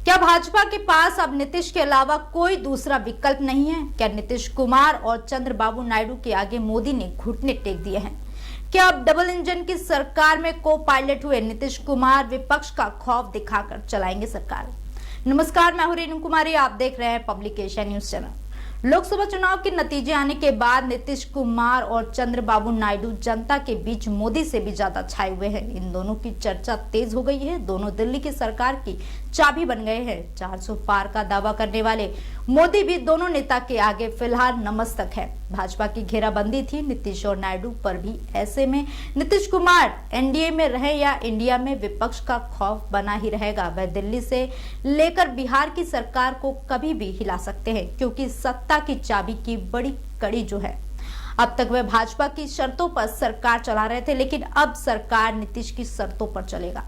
क्या भाजपा के पास अब नीतीश के अलावा कोई दूसरा विकल्प नहीं है? क्या नीतीश कुमार और चंद्रबाबू नायडू के आगे मोदी ने घुटने टेक दिए हैं? क्या अब डबल इंजन की सरकार में को पायलट हुए नीतीश कुमार विपक्ष का खौफ दिखाकर चलाएंगे सरकार? नमस्कार, मैं हूं रेणु कुमारी, आप देख रहे हैं public Asia news channel. Lok Sabha चुनाव के नतीजे आने के बाद नीतीश कुमार और चंद्रबाबू नायडू जनता के बीच मोदी से भी ज्यादा छाए हुए हैं। इन दोनों की चर्चा तेज हो गई है। दोनों दिल्ली की सरकार की चाबी बन गए हैं। 400 पार का दावा करने वाले मोदी भी दोनों नेता के आगे फिलहाल नमस्तक है। भाजपा की घेराबंदी थी नीतीश और नायडू पर भी। ऐसे में नीतीश कुमार एनडीए में रहे या इंडिया में, विपक्ष का खौफ बना ही रहेगा। वह दिल्ली से लेकर बिहार की सरकार को कभी भी हिला सकते हैं, क्योंकि सत्ता की चाबी की बड़ी कड़ी जो है। अब तक वह भाजपा की शर्तों पर सरकार चला रहे थे, लेकिन अब सरकार नीतीश की शर्तों पर चलेगा।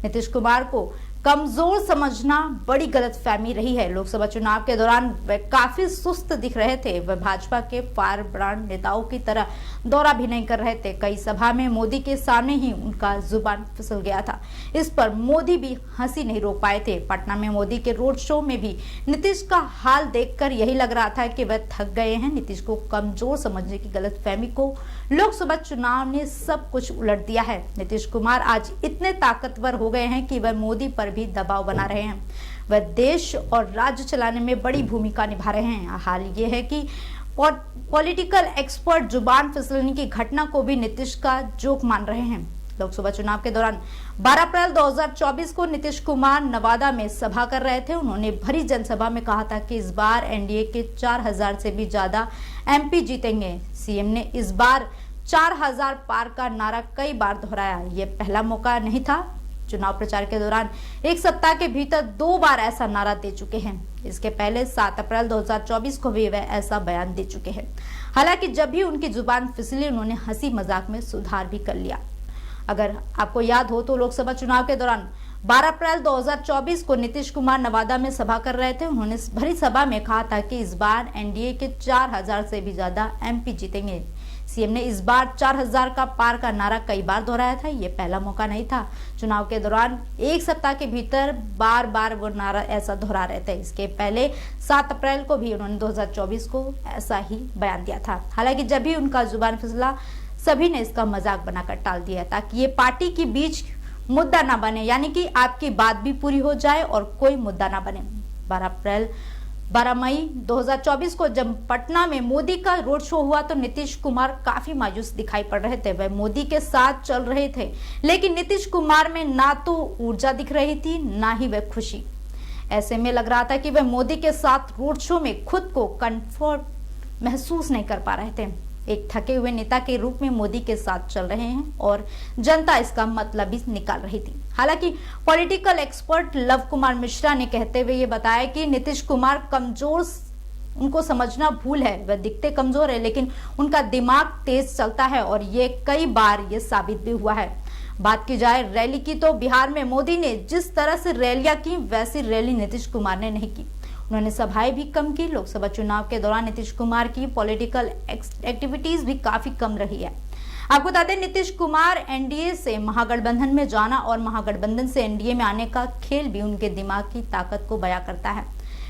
नीतीश कुमार को कमजोर समझना बड़ी गलतफहमी रही है। लोकसभा चुनाव के दौरान वे काफी सुस्त दिख रहे थे। वह भाजपा के फायर ब्रांड नेताओं की तरह दौरा भी नहीं कर रहे थे। कई सभा में मोदी के सामने ही उनका जुबान फिसल गया था। इस पर मोदी भी हंसी नहीं रोक पाए थे। पटना में मोदी के रोड शो में भी नीतीश का हाल देखकर यही लग रहा था कि वह थक गए हैं। नीतीश को कमजोर समझने की गलतफहमी को लोकसभा चुनाव ने सब कुछ उलट दिया है। नीतीश कुमार आज इतने ताकतवर हो गए हैं कि वह मोदी पर भी दबाव बना रहे हैं। वह देश और राज्य चलाने में बड़ी भूमिका निभा रहे हैं। हाल ये है कि पॉलिटिकल एक्सपर्ट जुबान फिसलने की घटना को भी नीतीश का जोक मान रहे हैं। लोकसभा चुनाव के दौरान 12 अप्रैल 2024 को नीतीश कुमार नवादा में सभा कर रहे थे। उन्होंने भरी जनसभा में कहा था कि इस बार एनडीए के 4000 से भी ज्यादा एमपी जीतेंगे। सीएम ने इस बार 4000 पार का नारा कई बार दोहराया। ये पहला मौका नहीं था। चुनाव प्रचार के दौरान एक सप्ताह के भीतर 2 बार ऐसा नारा दे चुके हैं। इसके पहले 7 अप्रैल 2024 को भी वह ऐसा बयान दे चुके हैं। हालांकि जब भी उनकी जुबान फिसली, उन्होंने हंसी मजाक में सुधार भी कर लिया। अगर आपको याद हो तो लोकसभा चुनाव के दौरान 12 अप्रैल 2024 को नीतीश कुमार नवादा में सभा कर रहे थे। उन्होंने भरी सभा में कहा था कि इस बार एनडीए के 4000 से भी ज्यादा एमपी जीतेंगे। सीएम ने इस बार 4000 का पार का नारा कई बार दोहराया था। ये पहला मौका नहीं था। चुनाव के दौरान एक सप्ताह के भीतर बार बार वो नारा ऐसा दोहरा रहे थे। इसके पहले 7 अप्रैल को भी उन्होंने 2024 को ऐसा ही बयान दिया था। हालांकि जब भी उनका जुबान फिसला, सभी ने इसका मजाक बनाकर टाल दिया ताकि ये पार्टी के बीच मुद्दा ना बने, यानी कि आपकी बात भी पूरी हो जाए और कोई मुद्दा ना बने। 12 मई 2024 को जब पटना में मोदी का रोड शो हुआ तो नीतीश कुमार काफी मायूस दिखाई पड़ रहे थे। वह मोदी के साथ चल रहे थे, लेकिन नीतीश कुमार में ना तो ऊर्जा दिख रही थी, ना ही वह खुशी। ऐसे में लग रहा था कि वह मोदी के साथ रोड शो में खुद को कंफर्ट महसूस नहीं कर पा रहे थे। एक थके हुए नेता के रूप में मोदी के साथ चल रहे हैं और जनता इसका मतलब ही निकाल रही थी। हालांकि political expert love Kumar Mishra ने कहते हुए ये बताया कि नीतीश कुमार कमजोर, उनको समझना भूल है। वह दिखते कमजोर है, लेकिन उनका दिमाग तेज चलता है और ये कई बार ये साबित भी हुआ है। बात की जाए रैली की तो बिहार में मोदी ने जिस तरह से रैलियां की, वैसी रैली नीतीश कुमार ने नहीं की। उन्होंने सभाएं भी कम की। लोकसभा चुनाव के दौरान नीतीश कुमार की पॉलिटिकल एक्टिविटीज भी काफी कम रही है। आपको बता दें, नीतीश कुमार एनडीए से महागठबंधन में जाना और महागठबंधन से एनडीए में आने का खेल भी उनके दिमाग की ताकत को बयां करता है।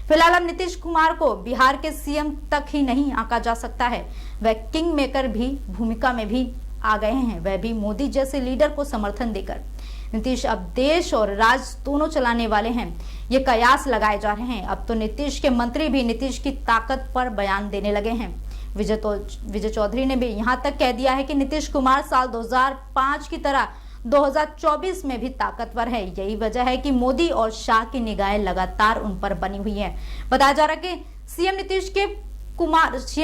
फिलहाल अब नीतीश कुमार को बिहार के सीएम तक ही नहीं आंका जा सकता है, वह किंग मेकर भी भूमिका में भी आ गए हैं, वह भी मोदी जैसे लीडर को समर्थन देकर। नीतीश अब देश और राज्य दोनों चलाने वाले हैं, ये कयास लगाए जा रहे हैं। अब तो नीतीश के मंत्री भी नीतीश की ताकत पर बयान देने लगे हैं। विजय चौधरी ने भी यहां तक कह दिया है कि नीतीश कुमार साल 2005 की तरह 2024 में भी ताकतवर है। यही वजह है कि मोदी और शाह की निगाहें लगातार उन पर बनी हुई है। बताया जा रहा है कि सीएम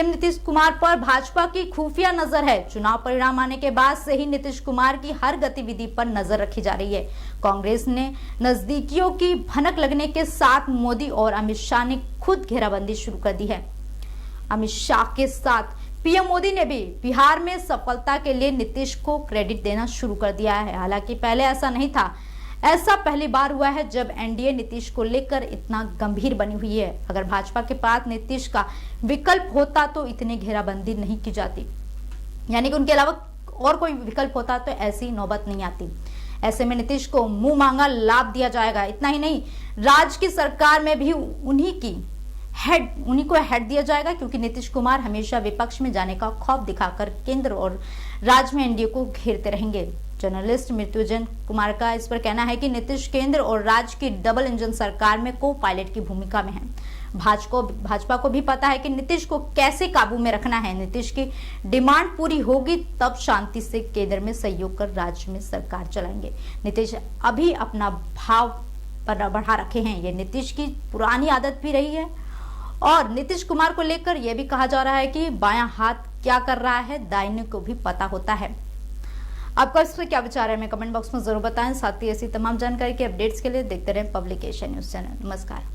नीतीश कुमार पर भाजपा की खुफिया नजर है। चुनाव परिणाम आने के बाद से ही नीतीश कुमार की हर गतिविधि पर नजर रखी जा रही है। कांग्रेस ने नजदीकियों की भनक लगने के साथ मोदी और अमित शाह ने खुद घेराबंदी शुरू कर दी है। अमित शाह के साथ पीएम मोदी ने भी बिहार में सफलता के लिए नीतीश को क्रेडिट देना शुरू कर दिया है। हालांकि पहले ऐसा नहीं था। ऐसा पहली बार हुआ है जब एनडीए नीतीश को लेकर इतना गंभीर बनी हुई है। अगर भाजपा के पास नीतीश का विकल्प होता तो इतनी घेराबंदी नहीं की जाती, यानी कि उनके अलावा और कोई विकल्प होता तो ऐसी नौबत नहीं आती। ऐसे में नीतीश को मुंह मांगा लाभ दिया जाएगा। इतना ही नहीं, राज्य की सरकार में भी उन्हीं को हेड दिया जाएगा, क्योंकि नीतीश कुमार हमेशा विपक्ष में जाने का खौफ दिखाकर केंद्र और राज्य में एनडीए को घेरते रहेंगे। जर्नलिस्ट मृत्युंजय कुमार का इस पर कहना है कि नीतीश केंद्र और राज्य की डबल इंजन सरकार में को पायलट की भूमिका में है। भाजपा को भी पता है कि नीतीश को कैसे काबू में रखना है। नीतीश की डिमांड पूरी होगी तब शांति से केंद्र में सहयोग कर राज्य में सरकार चलाएंगे। नीतीश अभी अपना भाव पर बढ़ा रखे हैं, ये नीतीश की पुरानी आदत भी रही है। और नीतीश कुमार को लेकर यह भी कहा जा रहा है कि बायां हाथ क्या कर रहा है दाहिने को भी पता होता है। आपका इस पर क्या विचार है, हमें कमेंट बॉक्स में जरूर बताएं। साथ ही ऐसी तमाम जानकारी के अपडेट्स के लिए देखते रहें पब्लिक एशिया न्यूज चैनल। नमस्कार।